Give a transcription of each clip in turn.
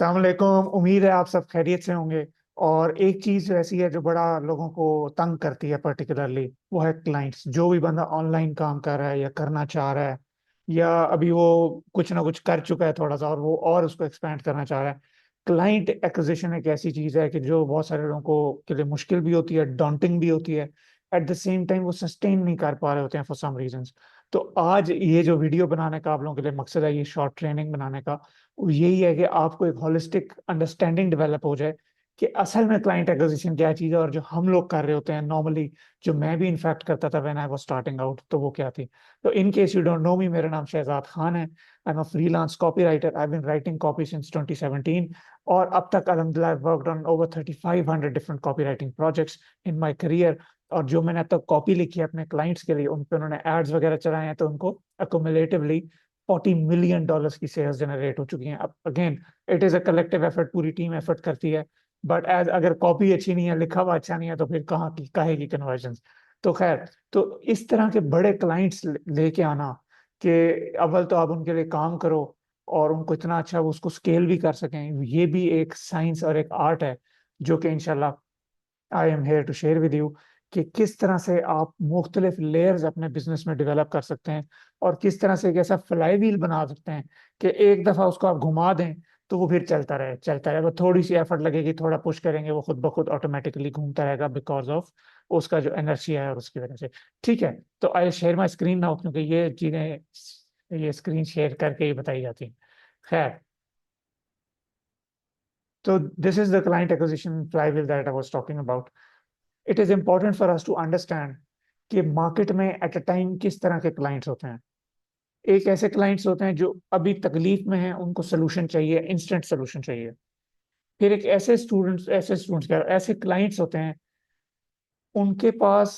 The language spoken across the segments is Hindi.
अस्सलामुअलैकुम। उम्मीद है आप सब खैरियत से होंगे। और एक चीज ऐसी है जो बड़ा लोगों को तंग करती है, पर्टिकुलरली वो है क्लाइंट्स। जो भी बंदा ऑनलाइन काम कर रहा है या करना चाह रहा है, या अभी वो कुछ ना कुछ कर चुका है थोड़ा सा और वो और उसको एक्सपेंड करना चाह रहा है, क्लाइंट एक्विजिशन एक ऐसी चीज है कि जो बहुत सारे लोगों को के लिए मुश्किल भी होती है, डॉन्टिंग भी होती है। एट द सेम टाइम वो सस्टेन नहीं कर पा रहे होते हैं फॉर सम रीजंस। तो आज ये जो वीडियो बनाने का आप लोगों के लिए मकसद है, ये शॉर्ट ट्रेनिंग बनाने का, वो यही है कि आपको एक होलिस्टिक अंडरस्टैंडिंग डेवलप हो जाए कि असल में क्लाइंट एक्विजिशन क्या चीज़ है, और जो हम लोग कर रहे होते हैं नॉर्मली, जो मैं भी इनफैक्ट करता था when I was starting out, तो वो क्या थी। तो in case you don't know me, मेरा नाम शहजाद खान है। I am a freelance copy writer. I been writing copy since 2017, और अब तक अल्हम्दुलिल्लाह worked on over 3500 different copy writing projects in my career. और जो मैंने अब तक कॉपी लिखी है अपने क्लाइंट्स के लिए, उन पे उन्होंने एड्स वगैरह चलाए हैं, तो उनको अकोमुलेटिवली $40 मिलियन की सेल्स जनरेट हो चुकी हैं। अब again, it is a collective effort, पूरी टीम एफर्ट करती है। बट एज अगर कॉपी अच्छी नहीं है, लिखा हुआ अच्छा नहीं है, तो फिर कहाँ की काहे की कन्वर्जन। तो खैर, तो इस तरह के बड़े क्लाइंट्स लेके आना कि अव्वल तो आप उनके लिए काम करो और उनको इतना अच्छा वो उसको स्केल भी कर सकें, ये भी एक साइंस और एक आर्ट है, जो कि इंशाल्लाह I am here to share with you कि किस तरह से आप मुख्तलिफ लेयर्स अपने बिजनेस में डेवलप कर सकते हैं, और किस तरह से एक ऐसा फ्लाई व्हील बना सकते हैं कि एक दफा उसको आप घुमा दें तो वो फिर चलता रहे। वो थोड़ी सी एफर्ट लगेगी, थोड़ा पुश करेंगे, वो खुद ब खुद ऑटोमेटिकली घूमता रहेगा, बिकॉज ऑफ उसका जो एनर्जी है और उसकी वजह से। ठीक है, तो I share my screen now, क्योंकि ये चीजें ये स्क्रीन शेयर करके ही बताई जाती हैं। खैर, तो this is the client acquisition fly that I was talking about. It is important for us to understand कि मार्केट में एट अ टाइम किस तरह के क्लाइंट्स होते हैं। एक ऐसे क्लाइंट्स होते हैं जो अभी तकलीफ में हैं, उनको सोल्यूशन चाहिए, इंस्टेंट सोल्यूशन चाहिए। फिर एक ऐसे स्टूडेंट्स ऐसे क्लाइंट्स होते हैं, उनके पास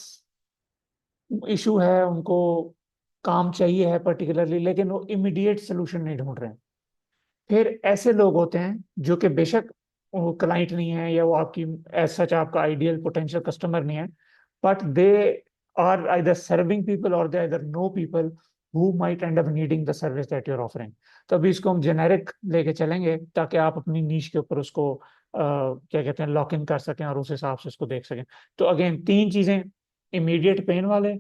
इशू है, उनको काम चाहिए है पर्टिकुलरली, लेकिन वो इमीडिएट सोल्यूशन नहीं ढूंढ रहे हैं। फिर ऐसे लोग होते हैं जो कि बेशक वो क्लाइंट नहीं है, या वो आपकी एज सच आपका आइडियल पोटेंशियल कस्टमर नहीं है, but they are either serving people और they either know people who might end up needing the service that you are offering. तो अभी इसको हम जेनेरिक लेके चलेंगे, ताकि आप अपनी नीश के ऊपर उसको क्या कहते हैं, लॉक इन कर सकें और उस हिसाब से उसको देख सकें। तो अगेन, तीन चीजें: इमीडिएट पेन वाले,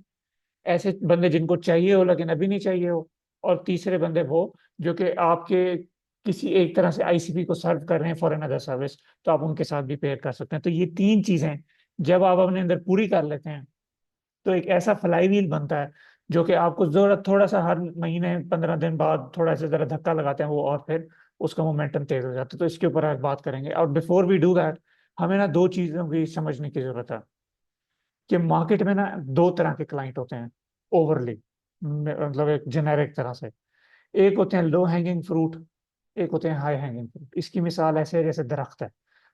ऐसे बंदे जिनको चाहिए हो लेकिन अभी नहीं चाहिए हो, और तीसरे बंदे वो जो कि आपके किसी एक तरह से आईसीपी को सर्व कर रहे हैं फॉर अनदर सर्विस, तो आप उनके साथ भी पेयर कर सकते हैं। तो ये तीन चीजें जब आप अपने अंदर पूरी कर लेते हैं, तो एक ऐसा फ्लाई व्हील बनता है, जो कि आपको जरूरत थोड़ा सा हर महीने 15 दिन बाद थोड़ा सा जरा धक्का लगाते हैं वो, और फिर उसका मोमेंटम तेज हो जाता है। तो इसके ऊपर आज बात करेंगे, और बिफोर वी डू दैट, हमें ना दो चीजों की समझने की जरूरत है कि मार्केट में ना दो तरह के क्लाइंट होते हैं ओवरली, मतलब एक जेनेरिक तरह से। एक होते हैं लो हैंगिंग फ्रूट, एक होते हैं हाई हैंगिंग फ्रूट। इसकी मिसाल ऐसे है जैसे दरख्त है,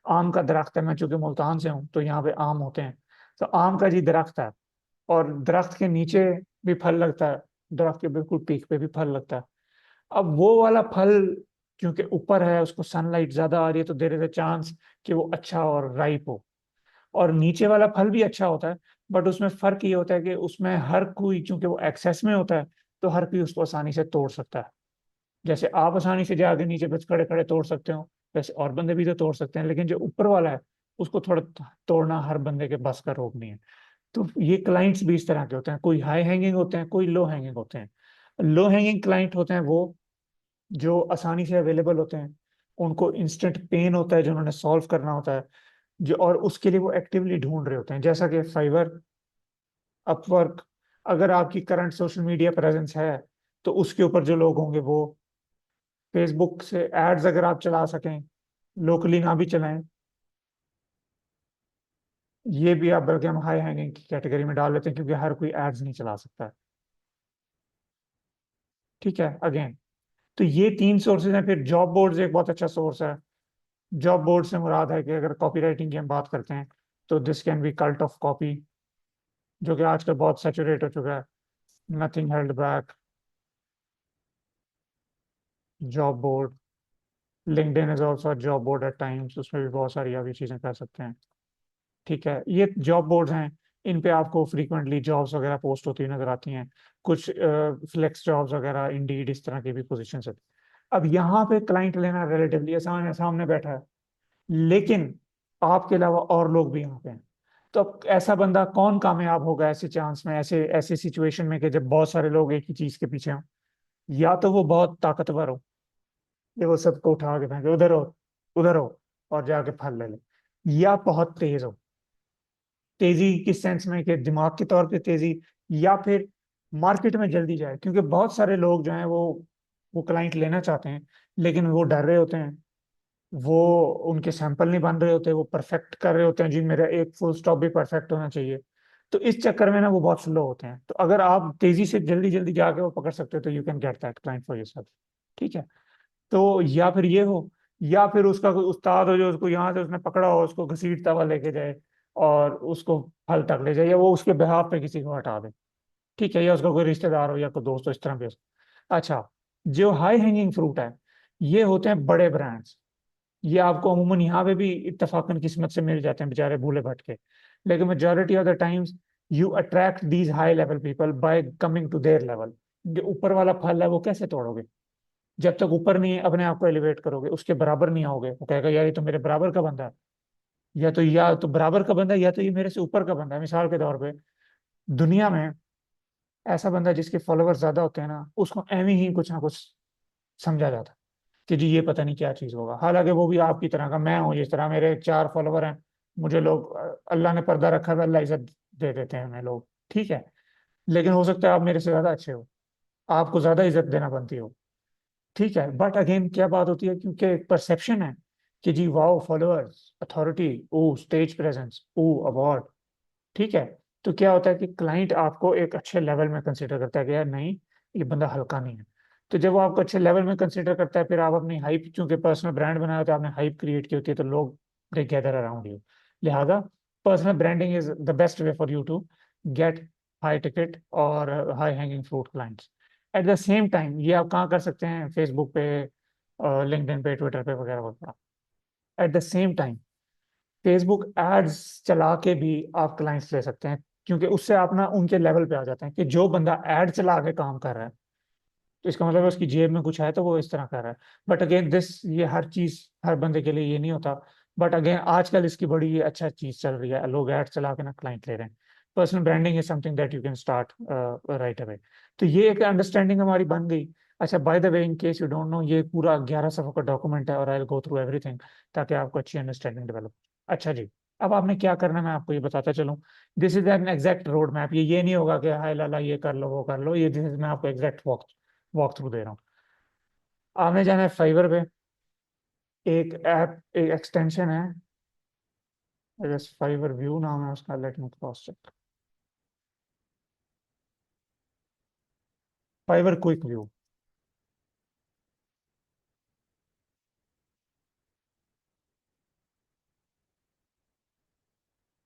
आम का दरख्त है। मैं चूंकि मुल्तान से हूँ, तो यहाँ पे आम होते हैं। तो आम का जी दरख्त है, और दरख्त के नीचे भी फल लगता है, दरख्त के बिल्कुल पीक पे भी फल लगता है। अब वो वाला फल क्योंकि ऊपर है, उसको सनलाइट ज्यादा आ रही है, तो देयर इज अ चांस कि वो अच्छा और राइप हो। और नीचे वाला फल भी अच्छा होता है, बट उसमें फर्क ये होता है कि उसमें हर कोई, क्योंकि वो एक्सेस में होता है, तो हर कोई उसको आसानी से तोड़ सकता है। जैसे आप आसानी से जाके नीचे बस खड़े खड़े तोड़ सकते हो, वैसे और बंदे भी तो तोड़ सकते हैं, लेकिन जो ऊपर वाला है, उसको थोड़ा तोड़ना हर बंदे के बस का रोग नहीं है। तो ये क्लाइंट्स भी इस तरह के होते हैं, कोई हाई हैंगिंग होते हैं, कोई लो हैंगिंग होते हैं। लो हैंगिंग क्लाइंट होते हैं वो जो आसानी से अवेलेबल होते हैं, उनको इंस्टेंट पेन होता है जो उन्होंने सॉल्व करना होता है, जो और उसके लिए वो एक्टिवली ढूंढ रहे होते हैं, जैसा कि फाइवर, अपवर्क। अगर आपकी करंट सोशल मीडिया प्रेजेंस है, तो उसके ऊपर जो लोग होंगे वो, फेसबुक से एड्स अगर आप चला सकें, लोकली ना भी चलाएं, ये भी आप बल्कि हम हाई हैंगिंग की कैटेगरी में डाल लेते हैं, क्योंकि हर कोई एड्स नहीं चला सकता है। ठीक है, अगेन, तो ये तीन सोर्सेज हैं। फिर जॉब बोर्ड्स एक बहुत अच्छा सोर्स है। जॉब बोर्ड से मुराद है कि अगर कॉपी राइटिंग की हम बात करते हैं, तो this can be cult of copy, जो कि आजकल बहुत सैचुरेट हो चुका है। Nothing held back, job board, LinkedIn is also job board at times, उसमें भी बहुत सारी अभी चीजें कर सकते हैं। ठीक है, ये जॉब बोर्ड्स हैं। इन पे आपको फ्रीक्वेंटली जॉब्स वगैरह पोस्ट होती हुई नजर आती हैं। कुछ फ्लेक्स जॉब्स वगैरह, इंडीड, इस तरह की भी पोजीशन है। अब यहाँ पे क्लाइंट लेना रिलेटिवली आसान है, सामने बैठा है, लेकिन आपके अलावा और लोग भी यहाँ पे हैं। तो अब ऐसा बंदा कौन कामयाब होगा ऐसे चांस में, ऐसे ऐसे सिचुएशन में कि जब बहुत सारे लोग एक ही चीज के पीछे हों? या तो वो बहुत ताकतवर हो, ये वो सबको उठा के फेंके, उधर हो और जाके फल ले ले, या बहुत तेज हो। तेजी किस सेंस में कि दिमाग के तौर पे तेजी, या फिर मार्केट में जल्दी जाए, क्योंकि बहुत सारे लोग जो हैं वो क्लाइंट लेना चाहते हैं, लेकिन वो डर रहे होते हैं, वो उनके सैंपल नहीं बन रहे होते, वो परफेक्ट कर रहे होते हैं जी, मेरा एक फुल स्टॉप भी परफेक्ट होना चाहिए। तो इस चक्कर में ना वो बहुत स्लो होते हैं। तो अगर आप तेजी से जल्दी जल्दी जाके वो पकड़ सकते हो तो you can get that client for yourself. ठीक है। तो या फिर ये हो, या फिर उसका कोई उस्ताद हो जो उसको यहाँ से उसने पकड़ा हो, उसको घसीटता हुआ लेके जाए और उसको फल तक ले जाए, या वो उसके बेहाफ पे किसी को हटा दे। ठीक है, या उसका कोई रिश्तेदार हो या कोई दोस्त हो, इस तरह भी हो सकता। अच्छा, जो हाई हैंगिंग फ्रूट है, ये होते हैं बड़े ब्रांड्स। ये आपको अमूमन यहाँ पे भी इत्तेफाकन किस्मत से मिल जाते हैं, बेचारे भूले भटके। लेकिन majority of the times you attract these high level people by coming to their level. जो ऊपर वाला फल है वो कैसे तोड़ोगे? जब तक ऊपर नहीं अपने आप को एलिवेट करोगे, उसके बराबर नहीं आओगे, वो कहेगा यार ये तो मेरे बराबर का बंदा है, या तो बराबर का बंदा है, या तो ये मेरे से ऊपर का बंदा है। मिसाल के तौर पे दुनिया में ऐसा बंदा जिसके फॉलोअर्स ज्यादा होते हैं ना, उसको एवं ही कुछ ना कुछ समझा जाता है कि जी ये पता नहीं क्या चीज होगा। हालांकि वो भी आपकी तरह का, मैं हूँ जिस तरह, मेरे 4 फॉलोवर हैं, मुझे लोग अल्लाह ने पर्दा रखा है, अल्लाह इज्जत दे देते हैं हमें लोग। ठीक है, लेकिन हो सकता है आप मेरे से ज्यादा अच्छे हो, आपको ज्यादा इज्जत देना बनती हो। ठीक है, बट अगेन क्या बात होती है, क्योंकि एक परसेप्शन है कि जी वाओ फॉलोअर्स, अथॉरिटी, ओ स्टेज प्रेजेंस, ओ अवार्ड। ठीक है, तो क्या होता है कि क्लाइंट आपको एक अच्छे लेवल में कंसिडर करता है कि यार नहीं, ये बंदा हल्का नहीं है। तो जब वो आपको अच्छे लेवल में कंसिडर करता है, फिर आप अपनी हाइप, चूंकि पर्सनल ब्रांड बनाया होता है, आपने हाइप क्रिएट की होती है, तो लोग दे गैदर अराउंड यू। लिहाजा personal branding is the best way for you to get high ticket और high hanging fruit clients. At the same time ये आप कहाँ कर सकते हैं? फेसबुक पे, लिंक्डइन पे, ट्विटर पे वगैरह वगैरह। At the same time Facebook ads चला के भी आप क्लाइंट्स ले सकते हैं, क्योंकि उससे आप ना उनके लेवल पे आ जाते हैं कि जो बंदा एड चला के काम कर रहा है, तो इसका मतलब है उसकी जेब में कुछ है, तो वो इस तरह कर रहा है। बट अगेन दिस, ये हर चीज हर बंदे के लिए ये नहीं होता। बट अगेन आजकल इसकी बड़ी ये अच्छा चीज चल रही है, लोग एड चला के ना क्लाइंट ले रहे हैं। Personal branding is something that you can start right away. तो ये एक अंडरस्टैंडिंग हमारी बन गई। अच्छा, by the way, in case you don't no, ये पूरा 11 सफ़ों का डॉक्यूमेंट है और I will go through everything, ताकि आपको अच्छी अंडरस्टैंडिंग डेवलप। अच्छा जी, अब आपने क्या करना है मैं आपको ये बताता चलूँ। This is an exact road map. ये नहीं होगा कि हाय लाला ये कर लो वो कर लो, ये दिस इज, मैं आपको एग्जैक्ट वॉक वॉक थ्रू दे रहा हूँ। आपने जाना है फाइवर पे। एक ऐप, एक एक्सटेंशन है, फाइवर व्यू नाम है उसका, let me cross check. Fiverr quick view.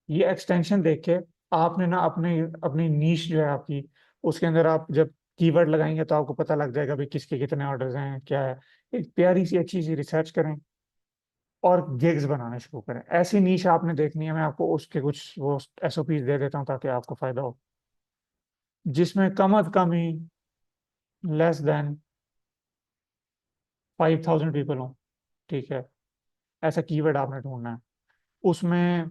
ये एक्सटेंशन देख के आपने ना अपने अपनी नीश जो है आपकी, उसके अंदर आप जब कीवर्ड लगाएंगे तो आपको पता लग जाएगा भाई किसके कितने ऑर्डर्स हैं क्या है। एक प्यारी सी अच्छी सी रिसर्च करें और गिग्स बनाने शुरू करें। ऐसी नीश आपने देखनी है, मैं आपको उसके कुछ वो एसओपीज दे देता हूँ ताकि आपको फायदा हो, जिसमें कम अज कम ही लेस देन 5,000 पीपल हो। ठीक है, ऐसा कीवर्ड आपने ढूंढना है। उसमें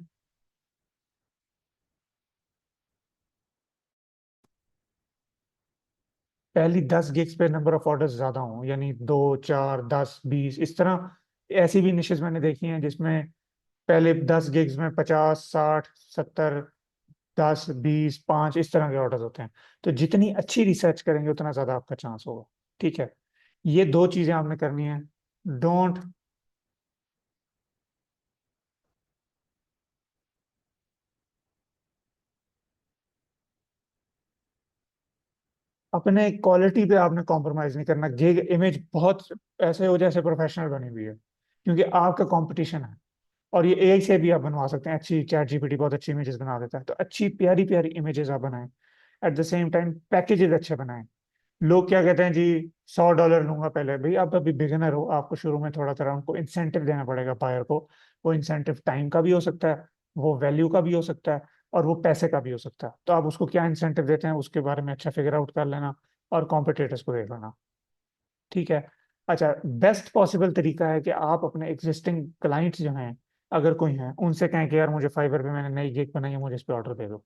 पहली 10 गिग्स पे नंबर ऑफ ऑर्डर्स ज्यादा हों, यानी 2, 4, 10, 20 इस तरह। ऐसी भी निशेस मैंने देखी हैं जिसमें पहले 10 गिग्स में 50, 60, 70, 10, 20, 5 इस तरह के ऑर्डर्स होते हैं। तो जितनी अच्छी रिसर्च करेंगे उतना ज्यादा आपका चांस होगा। ठीक है, ये 2 चीजें आपने करनी है। डोंट, अपने क्वालिटी पे आपने कॉम्प्रोमाइज नहीं करना। गिग इमेज बहुत ऐसे हो जैसे प्रोफेशनल बनी हुई है, क्योंकि आपका कंपटीशन है। और ये एआई से भी आप बनवा सकते हैं, अच्छी चैट जीपीटी बहुत अच्छी इमेजेस बना देता है, तो अच्छी प्यारी प्यारी इमेजेस आप बनाएं। Eight the same time packages अच्छे बनाएं। लोग क्या कहते हैं जी, $100 लूंगा पहले। भाई आप अभी बिगिनर हो, आपको शुरू में थोड़ा थोड़ा उनको इंसेंटिव देना पड़ेगा बायर को। वो इंसेंटिव टाइम का भी हो सकता है, वो वैल्यू का भी हो सकता है, और वो पैसे का भी हो सकता है। तो आप उसको क्या इंसेंटिव देते हैं उसके बारे में अच्छा फिगर आउट कर लेना, और कॉम्पिटिटर्स को देख लेना। ठीक है। अच्छा, बेस्ट पॉसिबल तरीका है कि आप अपने एग्जिस्टिंग क्लाइंट्स जो हैं, अगर कोई हैं, उनसे कहें कि यार मुझे फाइवर पे मैंने नई गिग बनाई है, मुझे इस पे ऑर्डर दे दो।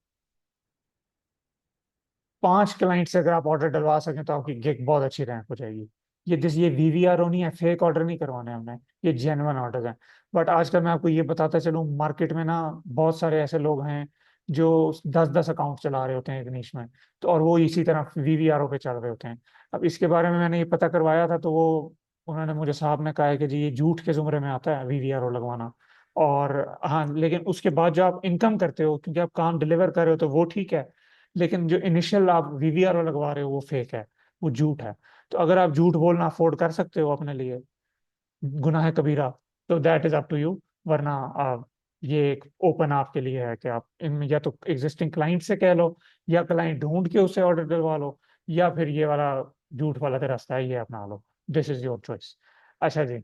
5 क्लाइंट से अगर आप ऑर्डर डलवा सकें तो आपकी गिग बहुत अच्छी रैंक हो जाएगी। ये वीवीआरओ नहीं है, फेक ऑर्डर नहीं करवाने हमने, ये जेन्युइन ऑर्डर हैं। बट आजकल मैं आपको ये बताता चलूँ, मार्केट में ना बहुत सारे ऐसे लोग हैं जो 10-10 अकाउंट चला रहे होते हैं एक निश में, तो और वो इसी तरह वीवीआरओ पे चल रहे होते हैं। अब इसके बारे में मैंने ये पता करवाया था, तो वो उन्होंने मुझे साहब ने कहा है कि जी ये झूठ के जुमरे में आता है वीवीआरओ लगवाना। और हाँ, लेकिन उसके बाद जो आप इनकम करते हो, क्योंकि आप काम डिलीवर कर रहे हो, तो वो ठीक है। लेकिन जो इनिशियल आप वीवीआर लगवा रहे हो वो फेक है, वो झूठ है। तो अगर आप झूठ बोलना अफोर्ड कर सकते हो अपने लिए, गुनाह है कबीरा, तो that is up to you. वरना ये एक ओपन आपके लिए है कि आप इनमें या तो एग्जिस्टिंग क्लाइंट से कह लो, या क्लाइंट ढूंढ के उसे ऑर्डर दिलवा लो, या फिर ये वाला झूठ वाला रास्ता है, ये अपना लो। This is your choice. अच्छा जी,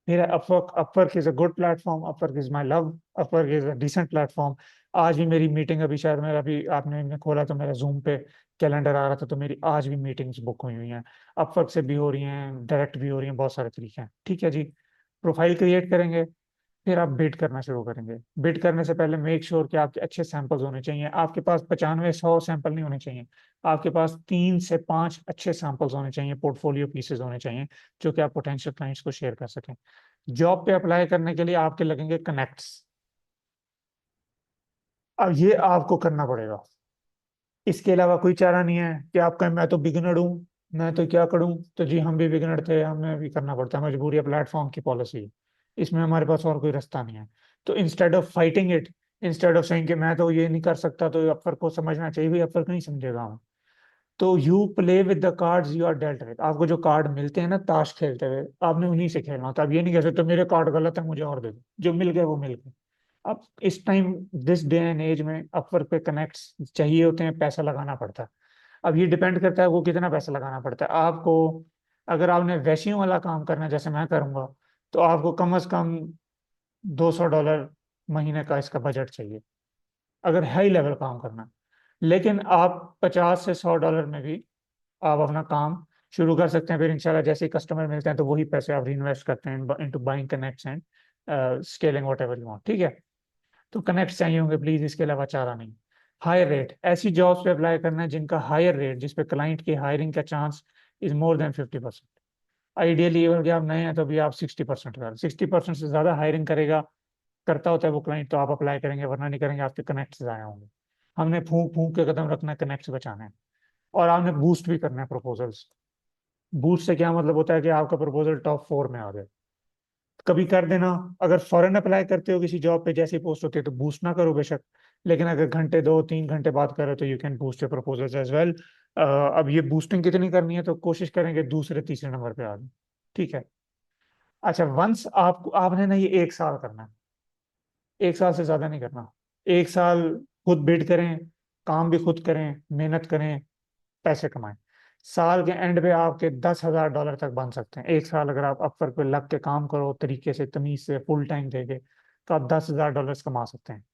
फिर Upwork is a good platform, Upwork is my love, Upwork is a decent platform. आज भी मेरी मीटिंग, अभी शायद मेरा अभी आपने मैं खोला तो मेरा जूम पे कैलेंडर आ रहा था, तो मेरी आज भी मीटिंग्स बुक हुई हुई हैं। अपवर्क से भी हो रही हैं, डायरेक्ट भी हो रही हैं, बहुत सारे तरीके हैं। ठीक है जी, प्रोफाइल क्रिएट करेंगे, फिर आप बिड करना शुरू करेंगे। बिड करने से पहले मेक श्योर कि आपके अच्छे सैंपल्स होने चाहिए। आपके पास 95-100 सैंपल नहीं होने चाहिए, आपके पास 3 से 5 अच्छे सैंपल्स होने चाहिए, पोर्टफोलियो पीसेज होने चाहिए, जो कि आप पोटेंशियल क्लाइंट्स को शेयर कर सकें। जॉब पे अप्लाई करने के लिए आपके लगेंगे कनेक्ट्स। अब ये आपको करना पड़ेगा, इसके अलावा कोई चारा नहीं है कि आप कहें मैं तो बिगिनर हूँ, मैं तो क्या करूँ। तो जी हम भी बिगिनर थे, हमें भी करना पड़ता है, मजबूरी है, प्लेटफॉर्म की पॉलिसी है। इसमें हमारे पास और कोई रास्ता नहीं है। तो instead of fighting it, instead of saying कि मैं तो ये नहीं कर सकता, तो अपवर्क को समझना चाहिए, भी अपवर्क नहीं समझेगा हम। तो you play with the cards you are dealt with. आपको जो कार्ड मिलते हैं ना ताश खेलते हुए, आपने उन्हीं से खेलना होता है। अब ये नहीं कह सकते मेरे कार्ड गलत है मुझे और दे दो, जो मिल गए वो मिल गए। अब इस time, this day and age में अपवर्क पे कनेक्ट्स चाहिए होते हैं, पैसा लगाना पड़ता है। अब ये डिपेंड करता है वो कितना पैसा लगाना पड़ता है आपको। अगर आपने वैश्यों वाला काम करना है जैसे मैं करूंगा, तो आपको कम से कम $200 महीने का इसका बजट चाहिए, अगर हाई लेवल काम करना है। लेकिन आप 50 से $100 में भी आप अपना काम शुरू कर सकते हैं। फिर इंशाल्लाह जैसे ही कस्टमर मिलते हैं, तो वही पैसे आप इन्वेस्ट करते हैं into buying connects and scaling what ever you want. ठीक है, तो कनेक्ट चाहिए होंगे प्लीज, इसके अलावा चारा नहीं। हायर रेट, ऐसी जॉब्स पे अप्लाई करना है जिनका हायर रेट, जिस पे क्लाइंट की हायरिंग का chance is more than 50%। Ideally अगर आप नए हैं तो भी आप 60% कर, 60% से ज्यादा हायरिंग करेगा, करता होता है वो क्लाइंट, तो आप अप्लाई करेंगे, वरना नहीं करेंगे, आपके कनेक्ट आए होंगे। हमने फूंक फूंक के कदम रखना है, कनेक्ट बचाना है। और आपने बूस्ट भी करना है प्रपोजल्स। बूस्ट से क्या मतलब होता है कि आपका प्रपोजल टॉप 4 में आ जाए। कभी कर देना। अगर फॉरेन अप्लाई करते हो किसी जॉब पे, जैसे पोस्ट होती है, तो बूस्ट ना करो बेशक। लेकिन अगर घंटे 2-3 घंटे बाद करो, तो you can boost your proposals as well. अब ये बूस्टिंग कितनी करनी है, तो कोशिश करेंगे दूसरे तीसरे नंबर पे आ जाए। ठीक है। अच्छा, वंस आपको, आपने ना ये 1 साल करना है, 1 साल से ज्यादा नहीं करना। 1 साल खुद बिड करें, काम भी खुद करें, मेहनत करें, पैसे कमाएं। साल के एंड पे आपके $10,000 तक बन सकते हैं। 1 साल अगर आप अपवर्क पे लग के काम करो तरीके से, तमीज से, फुल टाइम देके, तो आप $10,000 कमा सकते हैं।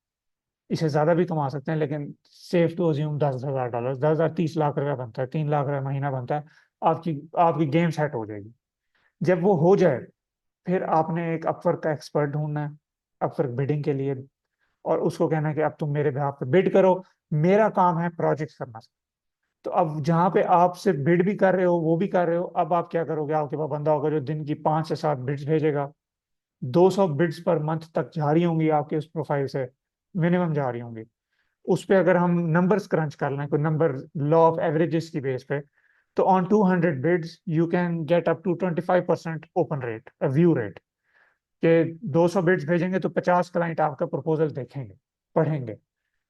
इससे ज्यादा भी कमा सकते हैं, लेकिन सेफ टू अज्यूम $10,000। 10,000 30 लाख रुपया बनता है, 3 लाख रुपया महीना बनता है। आपकी आपकी गेम सेट हो जाएगी। जब वो हो जाए, फिर आपने एक अपवर्क का एक्सपर्ट ढूंढना है अपवर्क बिडिंग के लिए, और उसको कहना है कि अब तुम मेरे बेhalf पे बिड करो, मेरा काम है प्रोजेक्ट करना। तो अब जहां पे आप सिर्फ बिड भी कर रहे हो, वो भी कर रहे हो, अब आप क्या करोगे, आपके पास बंदा होगा जो दिन की 5 से 7 बिड्स भेजेगा। 200 बिड्स पर मंथ तक जा रही होंगी आपके उस प्रोफाइल से, मिनिमम जा रही होंगी। उस पे अगर हम नंबर्स क्रंच कर लें, कोई नंबर, लॉ ऑफ एवरेजेस की बेस पे, तो on 200 bids you can get up to 25% open rate, view rate. के 200 बिड्स भेजेंगे तो 50 क्लाइंट आपका प्रपोजल देखेंगे, पढ़ेंगे।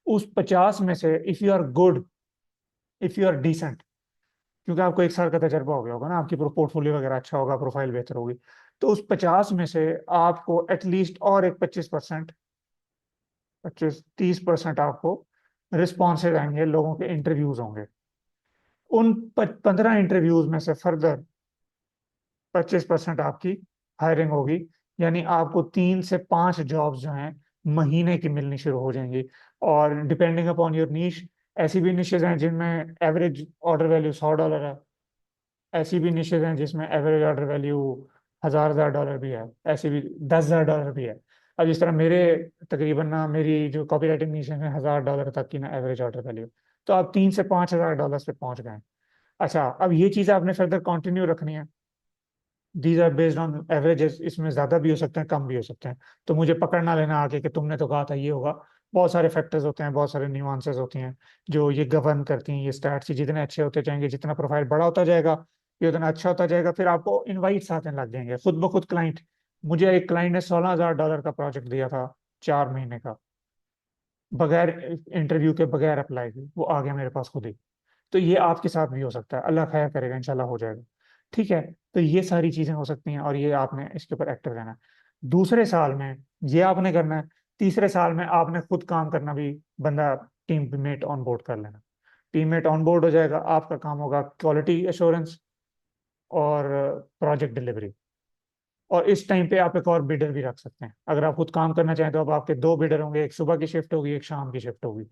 उस 50 में से if you are good, if you are decent, क्योंकि आपको 1 साल का तजर्बा हो गया होगा ना, आपकी पोर्टफोलियो वगैरह अच्छा होगा, प्रोफाइल बेहतर होगी, तो उस 50 में से आपको एटलीस्ट और एक 25%, 25-30% आपको रिस्पॉन्सेज आएंगे, लोगों के इंटरव्यूज होंगे। उन 15 इंटरव्यूज में से फर्दर 25% आपकी हायरिंग होगी। यानी आपको 3 से 5 जॉब्स जो हैं महीने की मिलनी शुरू हो जाएंगी। और डिपेंडिंग अपॉन योर नीश, ऐसी भी निशेज हैं जिनमें एवरेज ऑर्डर वैल्यू $100 है, ऐसी भी निशेज हैं जिसमें एवरेज ऑर्डर वैल्यू $1,000 भी है, ऐसी भी $10,000 भी है। अब जिस तरह मेरे तकरीबन ना मेरी जो कॉपी राइटिंग निशेज है $1,000 तक की ना एवरेज ऑर्डर वैल्यू, तो आप $3 से $5,000 पे पहुंच गए हैं। अच्छा, अब ये चीज आपने फर्दर कंटिन्यू रखनी है। These are based on averages, इसमें ज्यादा भी हो सकते हैं, कम भी हो सकते हैं। तो मुझे पकड़ ना लेना आके कि तुमने तो कहा था ये होगा। बहुत सारे फैक्टर्स होते हैं, बहुत सारे न्यूआंसेस होती हैं जो ये गवर्न करती हैं। ये स्टैट्स जितने अच्छे होते जाएंगे, जितना प्रोफाइल बड़ा होता जाएगा, ये उतना अच्छा होता जाएगा, फिर आपको इनवाइट्स आने लग जाएंगे खुद ब खुद क्लाइंट। मुझे एक क्लाइंट ने $16,000 का प्रोजेक्ट दिया था, 4 महीने का, बगैर इंटरव्यू के, बगैर अप्लाई के, वो आ गया मेरे पास खुद ही। तो ये आपके साथ भी हो सकता है, अल्लाह खैर करेगा, इंशाल्लाह हो जाएगा। ठीक है, तो ये सारी चीजें हो सकती हैं और ये आपने इसके ऊपर एक्टिव रहना है। दूसरे साल में ये आपने करना है। तीसरे साल में आपने खुद काम करना भी, बंदा टीममेट ऑन बोर्ड कर लेना। टीममेट ऑन बोर्ड हो जाएगा, आपका काम होगा क्वालिटी एश्योरेंस और प्रोजेक्ट डिलीवरी। और इस टाइम पे आप एक और बिडर भी रख सकते हैं, अगर आप खुद काम करना चाहें तो। अब आपके 2 बिडर होंगे, एक सुबह की शिफ्ट होगी, एक शाम की शिफ्ट होगी।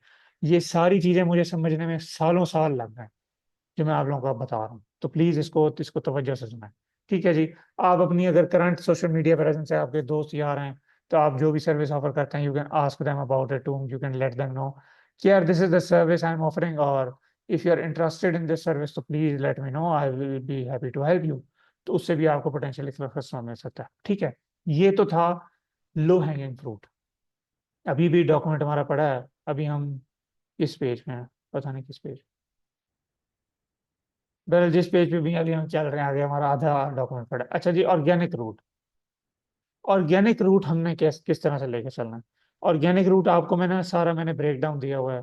ये सारी चीजें मुझे समझने में सालों साल लग गए, जो मैं आप लोगों को अब बता रहा हूँ। तो प्लीज इसको इसको तवज्जो से सुनाएं। ठीक है जी। आप अपनी अगर करंट सोशल मीडिया प्रेजेंस है, आपके दोस्त यार हैं, तो आप जो भी सर्विस ऑफर करते हैं, you can ask them about it too, you can let them know कि यार this is the service I am offering, और if you are interested in this service तो please let me know, I will be happy to help you. तो उससे भी आपको पोटेंशियल कस्टमर मिल सकता है। ठीक है, ये तो था लो हैंगिंग फ्रूट। अभी भी डॉक्यूमेंट हमारा पड़ा है, अभी हम किस पेज में हैं, पता नहीं किस पेज। बहरहाल जिस पेज पे भी अभी हम चल रहे हैं, आगे हमारा आधा डॉक्यूमेंट पड़ा है। अच्छा जी, ऑर्गेनिक रूट। ऑर्गेनिक रूट हमने किस तरह से लेके चलना है। ऑर्गेनिक रूट आपको मैंने ब्रेक डाउन दिया हुआ है,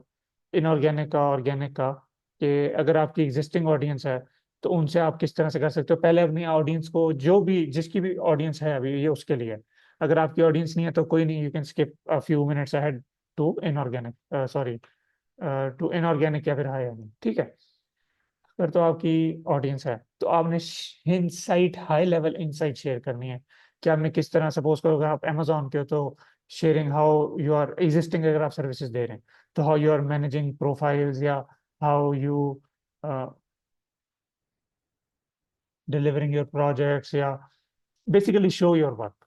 इनऑर्गेनिक का, ऑर्गेनिक का, कि अगर आपकी एग्जिस्टिंग ऑडियंस है तो उनसे आप किस तरह से कर सकते हो। पहले अपनी ऑडियंस को, जो भी जिसकी भी ऑडियंस है अभी, ये उसके लिए है। अगर आपकी ऑडियंस नहीं है तो कोई नहीं, you can skip a few minutes ahead to inorganic, sorry, to inorganic या फिर हाई। ठीक है, अगर तो आपकी ऑडियंस है तो आपने insight, high level insight share करनी है कि आपने किस तरह, सपोज करो अगर आप अमेजोन के हो तो sharing how you are existing, अगर आप सर्विसेज दे रहे हैं तो how you are managing profiles, या how you delivering your projects, या बेसिकली शो योर वर्क।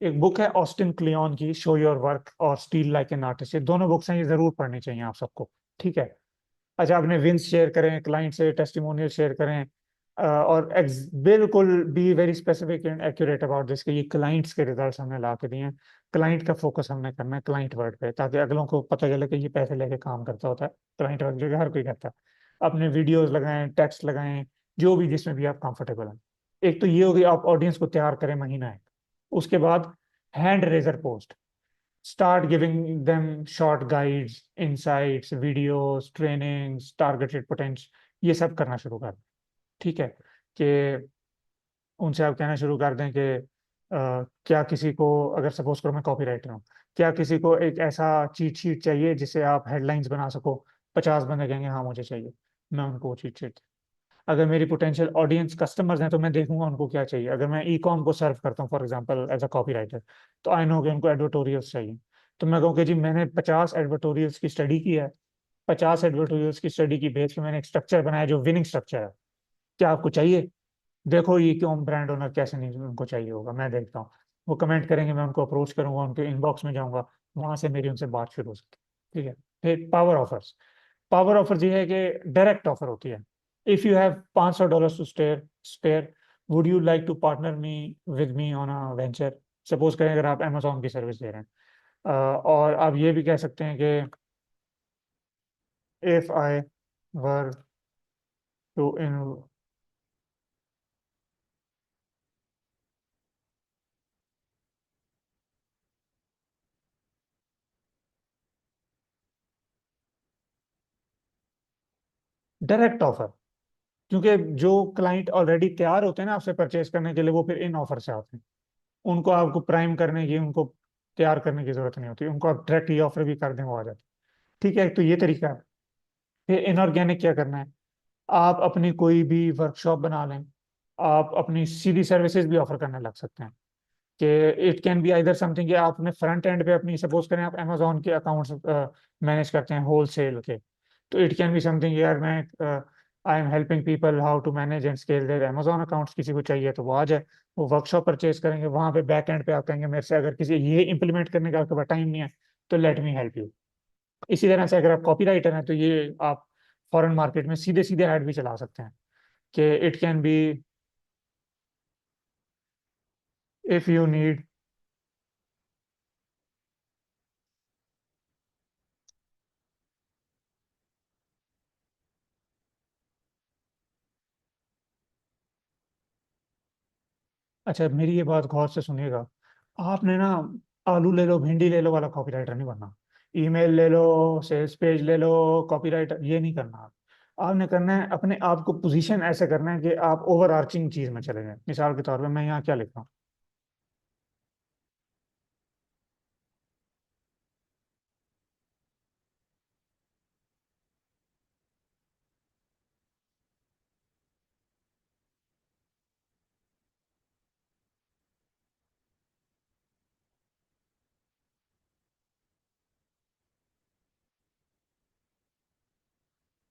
एक बुक है ऑस्टिन क्लियन की, शो योर वर्क और स्टील लाइक एन आर्टिस्ट, ये दोनों बुक्स हैं, ये जरूर पढ़नी चाहिए आप सबको। ठीक है। अच्छा, आपने विंस शेयर करें, क्लाइंट से टेस्टिमोनियल शेयर करें, और बिल्कुल be very specific and accurate about this कि ये क्लाइंट्स के रिजल्ट्स हमने ला के दिए हैं। क्लाइंट का फोकस हमने करना है, क्लाइंट वर्ड पे, ताकि अगलों को पता चले कि ये पैसे लेके काम करता होता है। क्लाइंट वर्ड जो कि हर कोई करता है। अपने वीडियोस लगाएं, टेक्स्ट लगाएं, जो भी जिसमें भी आप कंफर्टेबल हैं। एक तो ये होगी, आप ऑडियंस को तैयार करें महीना है। उसके बाद hand raiser post, start giving them short guides, insights, videos, trainings, targeted potential, ये सब करना शुरू कर दें। ठीक है, कि उनसे आप कहना शुरू कर दें कि क्या किसी को, अगर सपोज करो मैं कॉपी राइटर हूँ, क्या किसी को एक ऐसा चीट शीट चाहिए जिससे आप हेडलाइंस बना सको। 50 बंदे कहेंगे हाँ मुझे चाहिए, मैं उनको वो चीट शीट। अगर मेरी पोटेंशियल ऑडियंस कस्टमर्स हैं तो मैं देखूंगा उनको क्या चाहिए। अगर मैं ई कॉम को सर्व करता हूँ for example as a copywriter, तो आई नो कि उनको एडवर्टोरियल्स चाहिए। तो मैं कहूँ कि जी मैंने 50 एडवर्टोरियल्स की स्टडी की है, 50 एडवर्टोरियल्स की स्टडी की बेस पे मैंने एक स्ट्रक्चर बनाया जो विनिंग स्ट्रक्चर है, क्या आपको चाहिए? देखो ये क्यों ब्रांड ओनर कैसे नहीं उनको चाहिए होगा, मैं देखता हूँ। वो कमेंट करेंगे, मैं उनको अप्रोच करूंगा, उनके इनबॉक्स में जाऊंगा, वहां से मेरी उनसे बात शुरू हो सकती है। ठीक है। फिर पावर ऑफर्स। पावर ऑफर ये है कि डायरेक्ट ऑफर होती है। If you have $500 to spare, would you like to partner me with me on a venture. Suppose करें अगर आप अमेजोन की सर्विस दे रहे हैं, और आप ये भी कह सकते हैं कि if I were to in, direct offer. क्योंकि जो क्लाइंट ऑलरेडी तैयार होते हैं ना आपसे परचेज करने के लिए, वो फिर इन ऑफर से आते हैं। उनको आपको प्राइम करने की, उनको तैयार करने की जरूरत नहीं होती, उनको आप डायरेक्ट ये ऑफर भी कर दें, वो आ जाते हैं। ठीक है, तो ये तरीका है। फिर इनऑर्गेनिक क्या करना है, आप अपनी कोई भी वर्कशॉप बना लें, आप अपनी सीधी सर्विसेज भी ऑफर करने लग सकते हैं। कि it can be either something कि आप अपने फ्रंट एंड पे अपनी, सपोज करें आप अमेजोन के अकाउंट्स मैनेज करते हैं होल सेल के, तो इट कैन बी समथिंग यार मैं I am helping people how to manage and scale their Amazon accounts, किसी को चाहिए तो वो आ जाए, वो वर्कशॉप परचेज करेंगे, वहां पे बैक एंड पे आप कहेंगे मेरे से अगर किसी ये इंप्लीमेंट करने का आपके पास टाइम नहीं है तो लेट मी हेल्प यू। इसी तरह से अगर आप कॉपी राइटर हैं तो ये आप फॉरेन मार्केट में सीधे सीधे ऐड भी चला सकते हैं कि it can be if you need. अच्छा मेरी ये बात गौर से सुनिएगा, आपने ना आलू ले लो भिंडी ले लो वाला कॉपीराइटर नहीं बनना। ईमेल ले लो, सेल्स पेज ले लो, कॉपीराइटर ये नहीं करना आप। आपने करना है अपने आप को पोजीशन ऐसे करना है कि आप ओवर आर्चिंग चीज में चले जाएं। मिसाल के तौर पे मैं यहाँ क्या लिख रहा हूँ,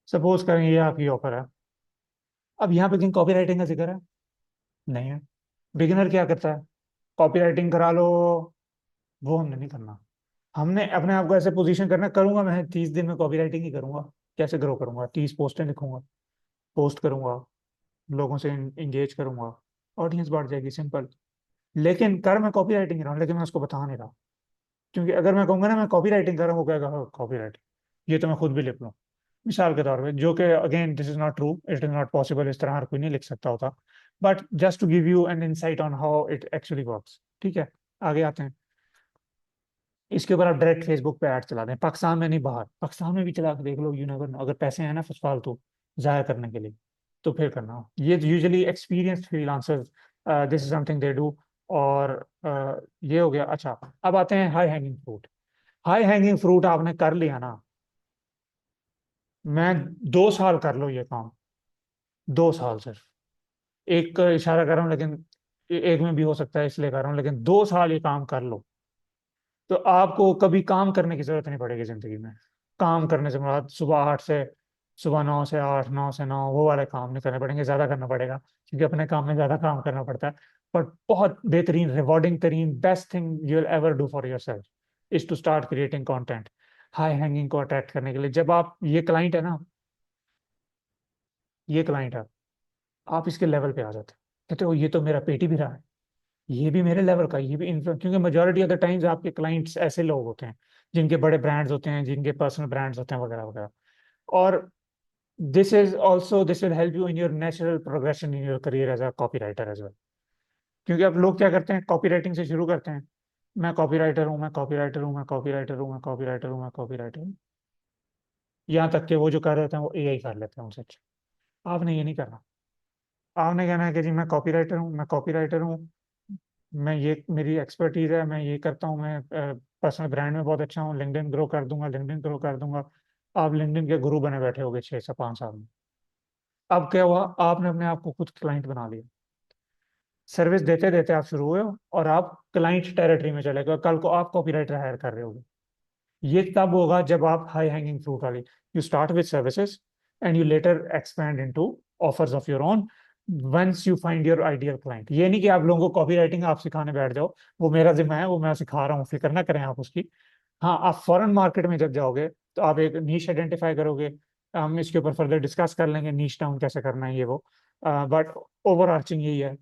सपोज करें ये आपकी ऑफर है। अब यहाँ पे कहीं कॉपी राइटिंग का जिक्र है नहीं है। बिगिनर क्या करता है, कॉपी राइटिंग करा लो, वो हमने नहीं करना। हमने अपने आप को ऐसे पोजीशन करना, करूंगा मैं 30 दिन में कॉपी राइटिंग ही करूंगा। कैसे ग्रो करूंगा, 30 पोस्टें लिखूंगा, पोस्ट करूंगा, लोगों से इंगेज करूंगा, ऑडियंस बढ़ जाएगी, सिंपल। लेकिन कर मैं कॉपी राइटिंग रहा हूँ, लेकिन मैं उसको बता नहीं रहा। क्योंकि अगर मैं कहूंगा ना मैं कॉपी राइटिंग कर रहा हूँ, वो कहेगा कॉपी राइटिंग ये तो मैं खुद भी लिख लूँ। मिसाल के तौर पे, जो कि again this is not true, it is not possible, इस तरह हर कोई नहीं लिख सकता होता। But just to give you an insight on how it actually works, ठीक है। आगे आते हैं। इसके ऊपर आप डायरेक्ट फेसबुक पे ऐड चला दें, पाकिस्तान में नहीं बाहर, पाकिस्तान में भी चला के देख लो, यू नेवर नो, अगर पैसे हैं ना फालतू जाया करने के लिए तो फिर करना। ये usually experienced freelancers, this is something they do. और ये हो गया। अच्छा, अब आते हैं high hanging fruit. High hanging fruit आपने कर लिया ना, मैं 2 साल कर लो ये काम, 2 साल सिर्फ, एक का इशारा कर रहा हूँ लेकिन एक में भी हो सकता है इसलिए कर रहा हूँ, लेकिन 2 साल ये काम कर लो तो आपको कभी काम करने की जरूरत नहीं पड़ेगी जिंदगी में। काम करने से मुराद सुबह 9 से 8, 9 से 9 वो वाले काम नहीं करने पड़ेंगे, ज्यादा करना पड़ेगा क्योंकि अपने काम में ज्यादा काम करना पड़ता है। पर बहुत बेहतरीन, रिवॉर्डिंग तरीन, best thing you will ever do for yourself is to start creating content. High hanging को अट्रैक्ट करने के लिए, जब आप ये क्लाइंट है ना, ये क्लाइंट है, आप इसके लेवल पे आ जाते हैं, कहते हो ये तो मेरा पेटी भी रहा है, ये भी मेरे लेवल का, ये भी इन्फ्लुएंस, क्योंकि मेजोरिटी ऑफ द टाइम्स आपके क्लाइंट्स ऐसे लोग होते हैं जिनके बड़े ब्रांड्स होते हैं, जिनके पर्सनल ब्रांड्स होते हैं वगैरह वगैरह। और this will help you in your natural progression in your career as a copywriter as well. क्योंकि अब लोग क्या करते हैं, कॉपी राइटिंग से शुरू करते हैं, मैं कॉपी राइटर हूँ, मैं कॉपी राइटर हूँ, मैं कॉपी राइटर हूँ, मैं कॉपी राइटर हूँ, मैं कॉपी राइटर हूँ, यहाँ तक कि वो जो कर रहे हैं वो एआई कर लेते हैं उनसे अच्छा। आपने ये नहीं करना। आपने कहना है कि जी मैं कॉपी राइटर हूँ, मैं कॉपी राइटर हूँ, मैं ये मेरी एक्सपर्टीज है, मैं ये करता हूँ, मैं पर्सनल ब्रांड में बहुत अच्छा हूँ, लिंक्डइन ग्रो कर दूंगा, लिंक्डइन ग्रो कर दूंगा। आप लिंक्डइन के गुरु बने बैठे होगे 6 से 5 साल में। अब क्या हुआ, आपने अपने आप को खुद क्लाइंट बना लिया। सर्विस देते देते आप शुरू हुए हो और आप क्लाइंट टेरिटरी में चले गए, कल को आप कॉपीराइटर हायर कर रहे होगे। ये तब होगा जब आप हाई हैंगिंग फ्रूट वाली, you start with services and you later expand into offers of your own once you find your ideal client. ये नहीं कि आप लोगों को कॉपी राइटिंग आप सिखाने बैठ जाओ, वो मेरा जिम्मा है, वो मैं सिखा रहा हूँ, फिक्र ना करें आप उसकी। हाँ, आप फॉरेन मार्केट में जब जाओगे तो आप एक नीश आइडेंटिफाई करोगे, हम इसके ऊपर फर्दर डिस्कस कर लेंगे नीश डाउन कैसे करना है ये वो। बट ओवर आर्चिंग यही है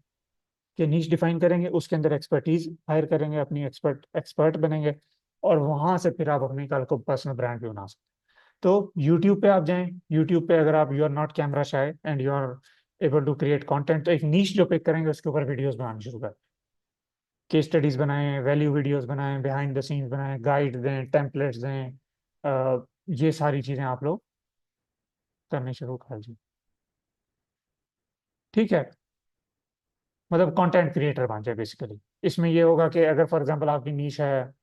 कि नीश डिफाइन करेंगे, उसके अंदर एक्सपर्टीज हायर करेंगे, अपनी एक्सपर्ट एक्सपर्ट बनेंगे, और वहां से फिर आप अपनी कल को पर्सनल ब्रांड भी बना सकते हैं। तो यूट्यूब पे आप जाएं, यूट्यूब पे अगर आप you are not camera shy and you are able to create content, तो एक नीश जो पिक करेंगे उसके ऊपर वीडियोस बनाना शुरू करें, केस स्टडीज बनाएं, वैल्यू वीडियोस बनाएं, बिहाइंड द सीन्स बनाएं, गाइड दें, टेम्पलेट्स दें, ये सारी चीजें आप लोग करने शुरू कर दीजिए। ठीक है, मतलब कंटेंट क्रिएटर बन जाए बेसिकली। इसमें ये होगा कि अगर फॉर एग्जांपल आपकी नीश है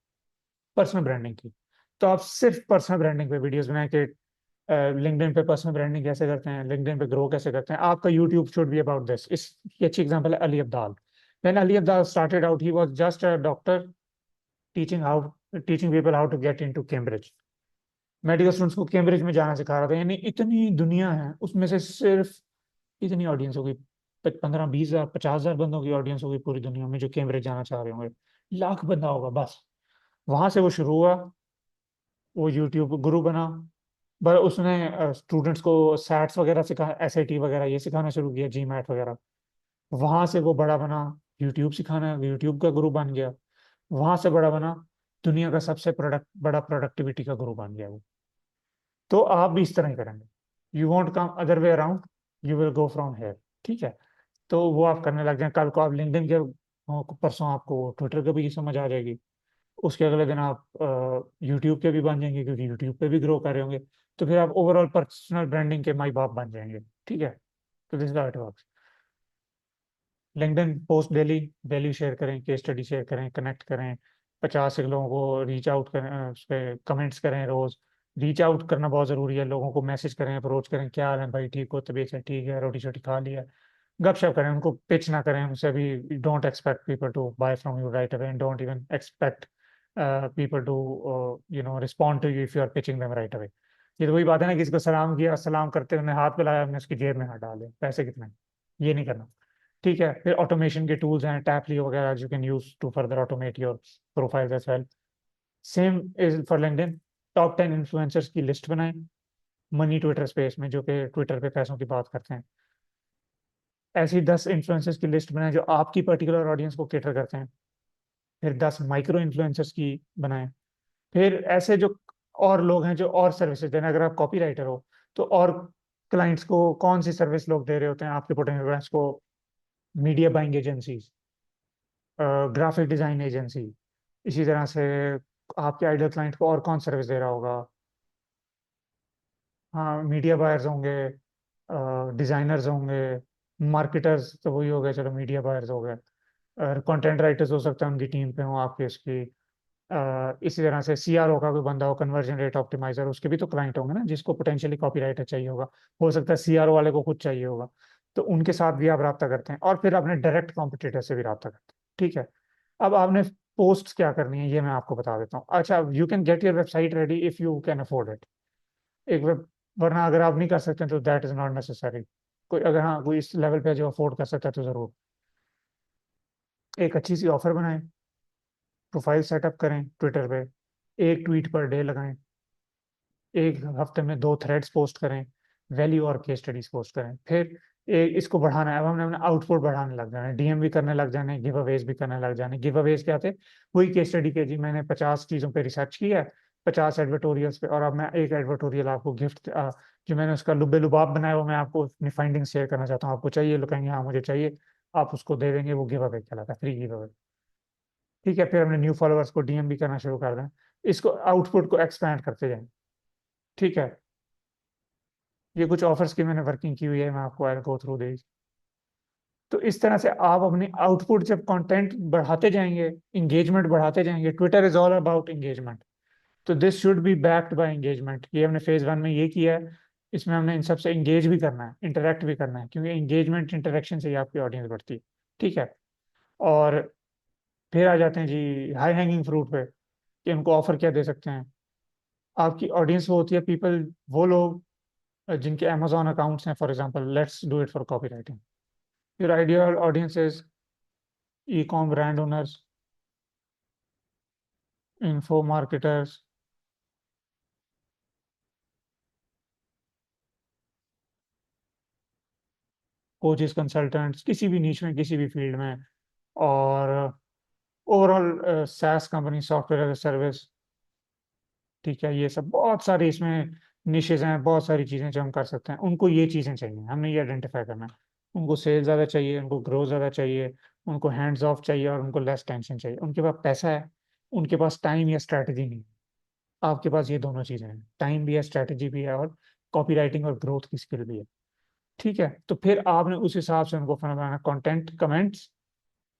पर्सनल ब्रांडिंग की, तो आप सिर्फ पर्सनल ब्रांडिंग पे वीडियोस बनाएं कि लिंक्डइन पे पर्सनल ब्रांडिंग कैसे करते हैं, लिंक्डइन पे ग्रो कैसे करते हैं। आपका YouTube should be about this. इसकी अच्छी एग्जांपल है Ali Abdaal. When Ali Abdaal started out, he was just a doctor teaching how teaching people how to get into Cambridge. Medical students को कैम्ब्रिज में जाना सिखा रहा था। यानी इतनी दुनिया है, उसमें से सिर्फ इतनी ऑडियंस होगी, 15-20 हजार 50 हजार बंदों की ऑडियंस होगी पूरी दुनिया में जो कैम्ब्रिज जाना चाह रहे होंगे। लाख बंदा होगा बस। वहां से वो शुरू हुआ, वो यूट्यूब गुरु बना। पर उसने स्टूडेंट्स को सैट्स वगैरह सिखा, एसएटी वगैरह ये सिखाना शुरू किया, जी मैट वगैरह। वहां से वो बड़ा बना, यूट्यूब सिखाना, यूट्यूब का गुरु बन गया। वहां से बड़ा बना, दुनिया का सबसे बड़ा प्रोडक्टिविटी का गुरु बन गया वो। तो आप भी इस तरह ही करेंगे। You want come other way around, you will go from here. ठीक है। तो वो आप करने लग जाए, कल को आप लिंक्डइन के परसों आपको ट्विटर की भी समझ आ जाएगी। उसके अगले दिन आप यूट्यूब के भी बन जाएंगे, क्योंकि यूट्यूब पे भी ग्रो कर रहे होंगे। तो फिर आप ओवरऑल पर्सनल ब्रांडिंग के माई बाप बन जाएंगे। ठीक है। तो this is how it. LinkedIn post daily, value share करें, केस स्टडी शेयर करें, कनेक्ट करें, 50 एक लोगों को रीच आउट करें, उस पर कमेंट्स करें रोज। रीच आउट करना बहुत जरूरी है, लोगों को मैसेज करें, अप्रोच करें, क्या हाल है भाई, ठीक हो, तबीयत है, ठीक है, रोटी शोटी खा लिया। गपशप करें, उनको पिच ना करें उनसे भी। Don't expect people to buy from you right away, don't even expect people to respond to you if you are pitching them right away. ये तो वही बात है ना, किसी को सलाम किया, सलाम करते हुए हाथ मिलाया, हमने उसकी जेब में हाथ डाले, पैसे कितने, ये नहीं करना। ठीक है। फिर ऑटोमेशन के टूल्स हैं, टैपली वगैरह, you can use to further automate your profile as well. Same is for LinkedIn. Top 10 influencers की लिस्ट बनाएं मनी ट्विटर स्पेस में, जो कि ट्विटर पे पैसों की बात करते हैं। ऐसी 10 इन्फ्लुएंसर्स की लिस्ट बनाएं जो आपकी पर्टिकुलर ऑडियंस को केटर करते हैं। फिर 10 माइक्रो इन्फ्लुएंसर्स की बनाएं। फिर ऐसे जो और लोग हैं जो और सर्विसेज देना, अगर आप कॉपी राइटर हो तो और क्लाइंट्स को कौन सी सर्विस लोग दे रहे होते हैं आपके पोटेंशियल क्लाइंट्स को। Media buying agencies, graphic design agency, इसी तरह से आपके आइडियल क्लाइंट को और कौन सर्विस दे रहा होगा। हाँ, मीडिया बायर्स होंगे, डिजाइनर्स होंगे, मार्केटर्स तो वही हो गए, चलो मीडिया बायर्स हो गए। और कंटेंट राइटर्स हो सकता है उनकी टीम पे हो आपके उसकी। इसी तरह से सीआरओ का कोई बंदा हो, कन्वर्जन रेट ऑप्टिमाइजर, उसके भी तो क्लाइंट होंगे ना, जिसको पोटेंशियली कॉपी राइटर चाहिए होगा। हो सकता है सीआरओ वाले को खुद चाहिए होगा। तो उनके साथ भी आप रब्ता करते हैं, और फिर अपने डायरेक्ट कॉम्पिटिटर से भी रब्ता करते हैं। ठीक है। अब आपने पोस्ट क्या करनी है ये मैं आपको बता देता हूँ। अच्छा, you can get your website ready if you can afford it. एक वेब, वरना अगर आप नहीं कर सकते तो दैट इज नॉट नेसेसरी। कोई अगर, हाँ, कोई इस लेवल पे जो अफोर्ड कर सकता है तो जरूर एक अच्छी सी ऑफर बनाएं, प्रोफाइल सेटअप करें ट्विटर पे, एक ट्वीट पर डे लगाएं, एक हफ्ते में 2 थ्रेड्स पोस्ट करें, वैल्यू और केस स्टडीज पोस्ट करें। फिर इसको बढ़ाना है, अब हमने अपना आउटपुट बढ़ाने लग जाना है, डीएम भी करने लग जाने, गिव अवेज भी करने लग जाने। गिव अवेज क्या थे? वही केस स्टडी के, जी मैंने 50 चीज़ों पे रिसर्च किया है, 50 एडवर्टोरियल्स पे, और अब मैं एक एडवर्टोरियल आपको गिफ्ट, जो मैंने उसका लुब्बे लुबाब बनाया, वो मैं आपको अपनी फाइंडिंग शेयर करना चाहता हूँ। आपको चाहिए? लोग कहेंगे हाँ मुझे चाहिए, आप उसको दे देंगे, वो गिव अवे कहलाता है, फ्री गिव अवे। ठीक है। फिर हमने न्यू फॉलोअर्स को डीएम भी करना शुरू कर दें। इसको आउटपुट को एक्सपैंड करते जाएं। ठीक है। ये कुछ ऑफर्स की मैंने वर्किंग की हुई है, मैं आपको आई गो थ्रू दिस। तो इस तरह से आप अपनी आउटपुट, जब कंटेंट बढ़ाते जाएंगे, इंगेजमेंट बढ़ाते जाएंगे, Twitter is all about engagement. तो this should be backed by engagement. ये हमने फेज 1 में ये किया है। इसमें हमने इन सबसे इंगेज भी करना है, इंटरेक्ट भी करना है, क्योंकि इंगेजमेंट इंटरेक्शन से ही आपकी ऑडियंस बढ़ती है। ठीक है। और फिर आ जाते हैं जी हाई हैंगिंग फ्रूट पे, कि उनको ऑफर क्या दे सकते हैं। आपकी ऑडियंस वो होती है पीपल, वो लोग जिनके अमेजोन अकाउंट्स हैं, for example let's do it for copywriting. Your ideal audience is e com brand owners, info marketers, coaches, consultants, किसी भी नीच में, किसी भी फील्ड में। और overall SaaS company, software as a service. ठीक है। ये सब बहुत सारी इसमें निशेज हैं, बहुत सारी चीज़ें जो हम कर सकते हैं। उनको ये चीज़ें चाहिए, हमने ये आइडेंटिफाई करना है। उनको सेल ज़्यादा चाहिए, उनको ग्रो ज़्यादा चाहिए, उनको हैंड्स ऑफ चाहिए, और उनको लेस टेंशन चाहिए। उनके पास पैसा है, उनके पास टाइम या स्ट्रैटेजी नहीं है। आपके पास ये दोनों चीज़ें हैं, टाइम भी है, स्ट्रैटेजी भी है, और कॉपी राइटिंग और ग्रोथ की स्किल भी है। ठीक है। तो फिर आपने उस हिसाब से उनको बनाना, कंटेंट, कमेंट्स।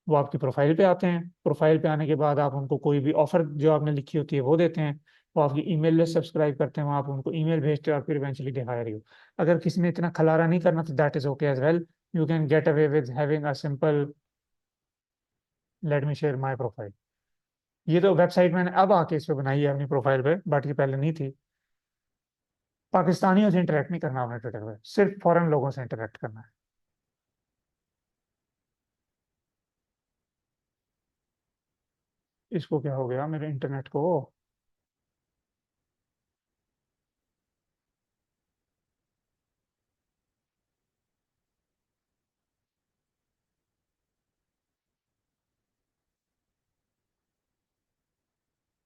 वो आपकी प्रोफाइल पे आते हैं, प्रोफाइल पे आने के बाद आप उनको कोई भी ऑफर जो आपने लिखी होती है वो देते हैं। वो आपकी ईमेल लिस्ट सब्सक्राइब करते हैं, वहाँ आप उनको ईमेल भेजते हैं, और फिर इवेंचुअली दे हायर यू। अगर किसी ने इतना खलारा नहीं करना तो that is okay as well. You can get away with having a simple, let me share my profile. ये तो वेबसाइट मैंने अब आके इस पे बनाई है अपनी प्रोफाइल पे, बट ये पहले नहीं थी। पाकिस्तानियों से इंटरेक्ट नहीं करना आपने ट्विटर पे, सिर्फ फॉरेन लोगों से इंटरेक्ट करना है। इसको क्या हो गया मेरे इंटरनेट को?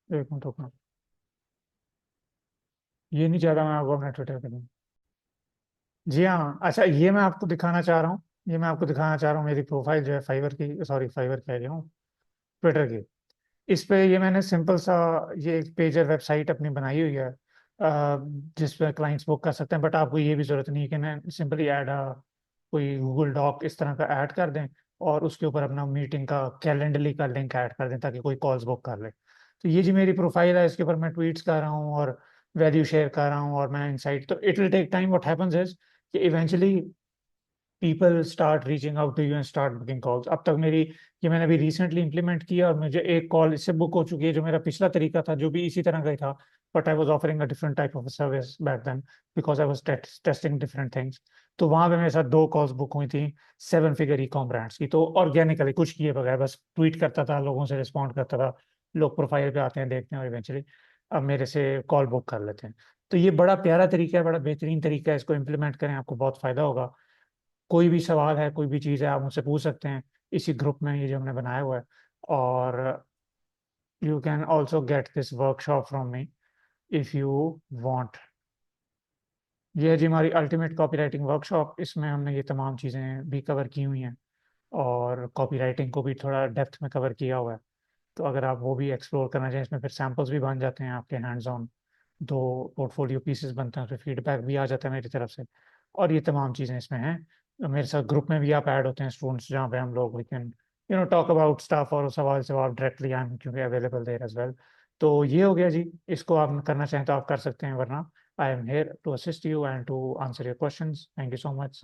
एक मिनट रुकना। ये नहीं चाहता मैं आपको अपना ट्विटर पे दूं। जी हाँ, अच्छा ये मैं आपको दिखाना चाह रहा हूँ। ये मैं आपको दिखाना चाह रहा हूँ, मेरी प्रोफाइल जो है फाइवर की, सॉरी फाइवर कह रहा हूँ, ट्विटर की। इस पे ये मैंने सिंपल सा ये एक पेजर वेबसाइट अपनी बनाई हुई है, जिस पे क्लाइंट्स बुक कर सकते हैं। बट आपको ये भी जरूरत नहीं है कि ना सिंपली ऐड कोई गूगल डॉक इस तरह का ऐड कर दें और उसके ऊपर अपना मीटिंग का कैलेंडरली का लिंक ऐड कर दें ताकि कोई कॉल्स बुक कर ले। तो ये जी मेरी प्रोफाइल है, इसके ऊपर मैं ट्वीट्स कर रहा हूँ और वैल्यू शेयर कर रहा हूँ और मैं इनसाइट, तो it will take time. What happens is कि eventually people start reaching out to you and start booking calls. अब तक मेरी, ये मैंने अभी रिसेंटली इंप्लीमेंट किया और मुझे एक कॉल इससे बुक हो चुकी है, जो मेरा पिछला तरीका था जो भी इसी तरह का ही था, but I was offering a different type of service back then because I was testing different things. तो वहां पे मेरे साथ दो कॉल्स बुक हुई थी, seven figure e com brands की, तो ऑर्गेनिकली कुछ किए बगैर बस ट्वीट करता था, लोगों से रिस्पॉन्ड करता था, लोग प्रोफाइल पे आते हैं देखते हैं और इवेंचुअली अब मेरे से कॉल बुक कर लेते हैं। तो ये बड़ा प्यारा तरीका है, बड़ा बेहतरीन तरीका है, इसको इम्प्लीमेंट करें आपको बहुत फायदा होगा। कोई भी सवाल है, कोई भी चीज़ है, आप मुझसे पूछ सकते हैं इसी ग्रुप में, ये जो हमने बनाया हुआ है। और you can also get this workshop from me if you want. ये है जी हमारी अल्टीमेट कॉपीराइटिंग वर्कशॉप। इसमें हमने ये तमाम चीज़ें भी कवर की हुई हैं और कॉपीराइटिंग को भी थोड़ा डेप्थ में कवर किया हुआ है। तो अगर आप वो भी एक्सप्लोर करना चाहें, इसमें फिर सैम्पल्स भी बन जाते हैं आपके हैंड्स ऑन, दो पोर्टफोलियो पीसेस बनते हैं, उसमें फीडबैक भी आ जाता है मेरी तरफ से। और ये तमाम चीज़ें इसमें हैं। तो मेरे साथ ग्रुप में भी आप ऐड होते हैं स्टूडेंट्स, जहाँ पे हम लोग we can talk about stuff और सवाल जवाब डायरेक्टली, आई एम क्योंकि अवेलेबल देयर एज वेल। तो ये हो गया जी। इसको आप करना चाहें तो आप कर सकते हैं, वरना I am here to assist you and to answer your questions. Thank you so much.